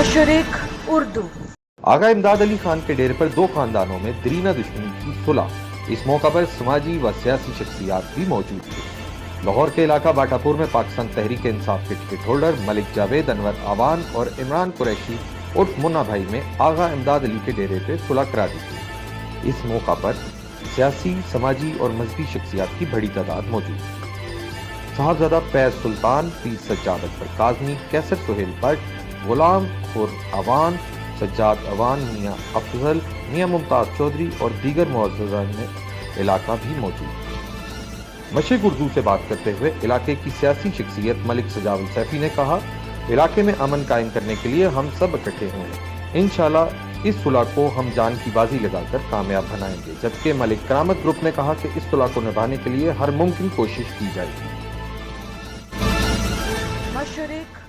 मशरिक उर्दू। आगा इमदाद अली खान के डेरे पर दो खानदानों में दरीना दुश्मनी की सुलह। इस मौका पर समाजी व सियासी शख्सियात भी मौजूद थे। लाहौर के इलाका बाटापुर में पाकिस्तान तहरीक इंसाफ के टिकट होल्डर मलिक जावेद, अनवर आवान और इमरान कुरैशी उर्फ मुन्ना भाई में आगा इमदाद अली के डेरे पर सुलह करा दी गई। इस मौका पर सियासी, समाजी और मजहबी शख्सियात की बड़ी तादाद मौजूद थी। साहबजादा फैज सुल्तान, पीर सज्जाद अकबर काज़मी, कैसर सुहेल भट्ट, गुलाम खुर अवान, सज्जाद अवान, मियाँ अफजल, मियाँ मुमताज चौधरी और दीगर मुअज़्ज़ज़ान इलाका भी मौजूद थे। मशरिक उर्दू से बात करते हुए इलाके की सियासी शख्सियत मलिक सजावल सैफी ने कहा, इलाके में अमन कायम करने के लिए हम सब इकट्ठे हुए हैं। इंशाल्लाह इस सुलह को हम जान की बाजी लगाकर कामयाब बनाएंगे। जबकि मलिक करामत ग्रुप ने कहा कि इस सुलह को निभाने के लिए हर मुमकिन कोशिश की जाएगी। मशरिक